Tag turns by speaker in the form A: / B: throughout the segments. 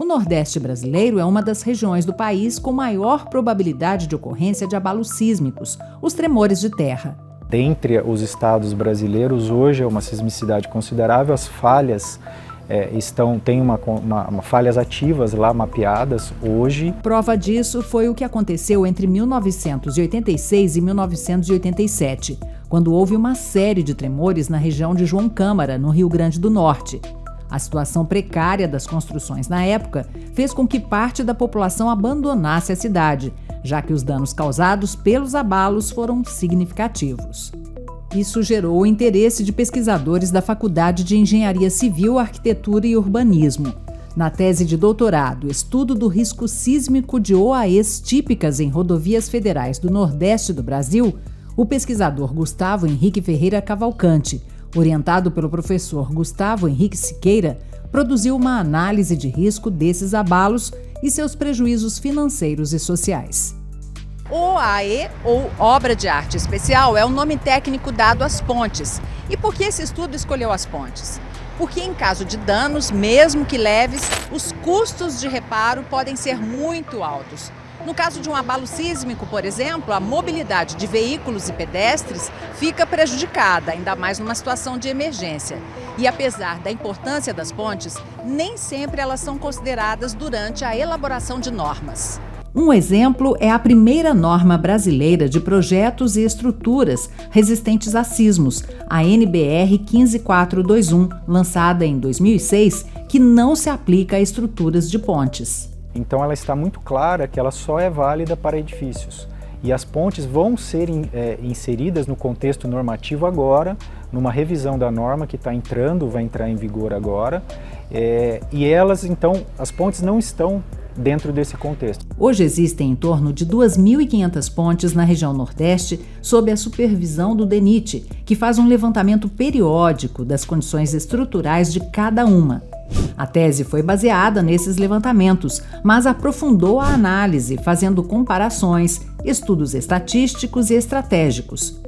A: Nordeste brasileiro é uma das regiões do país com maior probabilidade de ocorrência de abalos sísmicos, os tremores de terra.
B: Dentre os estados brasileiros, hoje é uma sismicidade considerável, as falhas tem falhas ativas lá mapeadas hoje.
A: Prova disso foi o que aconteceu entre 1986 e 1987, quando houve uma série de tremores na região de João Câmara, no Rio Grande do Norte. A situação precária das construções na época fez com que parte da população abandonasse a cidade, já que os danos causados pelos abalos foram significativos. Isso gerou o interesse de pesquisadores da Faculdade de Engenharia Civil, Arquitetura e Urbanismo. Na tese de doutorado, Estudo do Risco Sísmico de OAEs típicas em rodovias federais do Nordeste do Brasil, o pesquisador Gustavo Henrique Ferreira Cavalcante, orientado pelo professor Gustavo Henrique Siqueira, produziu uma análise de risco desses abalos e seus prejuízos financeiros e sociais.
C: OAE, ou Obra de Arte Especial, é o nome técnico dado às pontes. E por que esse estudo escolheu as pontes? Porque em caso de danos, mesmo que leves, os custos de reparo podem ser muito altos. No caso de um abalo sísmico, por exemplo, a mobilidade de veículos e pedestres fica prejudicada, ainda mais numa situação de emergência. E apesar da importância das pontes, nem sempre elas são consideradas durante a elaboração de normas.
A: Um exemplo é a primeira norma brasileira de projetos e estruturas resistentes a sismos, a NBR 15421, lançada em 2006, que não se aplica a estruturas de pontes.
B: Então ela está muito clara que ela só é válida para edifícios. E as pontes vão ser inseridas no contexto normativo agora, numa revisão da norma que vai entrar em vigor agora. E elas, então, as pontes não estão dentro desse contexto.
A: Hoje existem em torno de 2.500 pontes na região Nordeste sob a supervisão do DENIT, que faz um levantamento periódico das condições estruturais de cada uma. A tese foi baseada nesses levantamentos, mas aprofundou a análise, fazendo comparações, estudos estatísticos e estratégicos.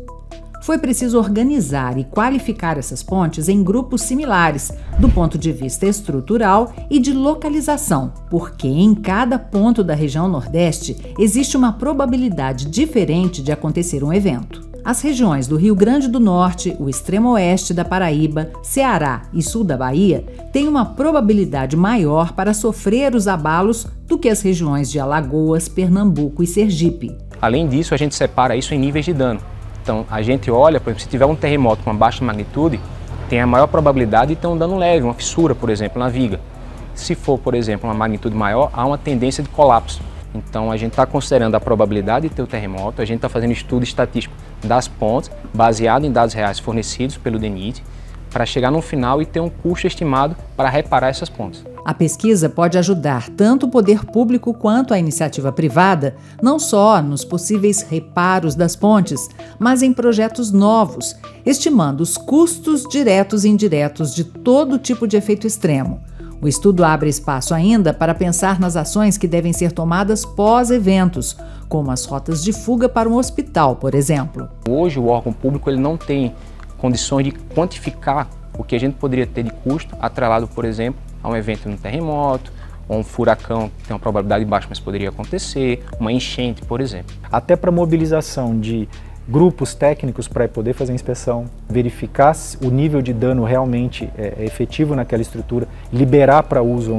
A: Foi preciso organizar e qualificar essas pontes em grupos similares, do ponto de vista estrutural e de localização, porque em cada ponto da região Nordeste existe uma probabilidade diferente de acontecer um evento. As regiões do Rio Grande do Norte, o extremo oeste da Paraíba, Ceará e sul da Bahia têm uma probabilidade maior para sofrer os abalos do que as regiões de Alagoas, Pernambuco e Sergipe.
D: Além disso, a gente separa isso em níveis de dano. Então, a gente olha, por exemplo, se tiver um terremoto com uma baixa magnitude, tem a maior probabilidade de ter um dano leve, uma fissura, por exemplo, na viga. Se for, por exemplo, uma magnitude maior, há uma tendência de colapso. Então, a gente está considerando a probabilidade de ter o terremoto, a gente está fazendo estudo estatístico das pontes, baseado em dados reais fornecidos pelo DENIT, para chegar no final e ter um custo estimado para reparar essas pontes.
A: A pesquisa pode ajudar tanto o poder público quanto a iniciativa privada, não só nos possíveis reparos das pontes, mas em projetos novos, estimando os custos diretos e indiretos de todo tipo de efeito extremo. O estudo abre espaço ainda para pensar nas ações que devem ser tomadas pós-eventos, como as rotas de fuga para um hospital, por exemplo.
D: Hoje o órgão público ele não tem condições de quantificar o que a gente poderia ter de custo atrelado, por exemplo, a um evento no terremoto, ou um furacão que tem uma probabilidade baixa, mas poderia acontecer, uma enchente, por exemplo.
B: Até para mobilização de grupos técnicos para poder fazer a inspeção, verificar se o nível de dano realmente é efetivo naquela estrutura, liberar para uso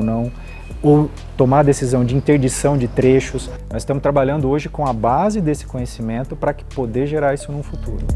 B: ou tomar a decisão de interdição de trechos. Nós estamos trabalhando hoje com a base desse conhecimento para poder gerar isso no futuro.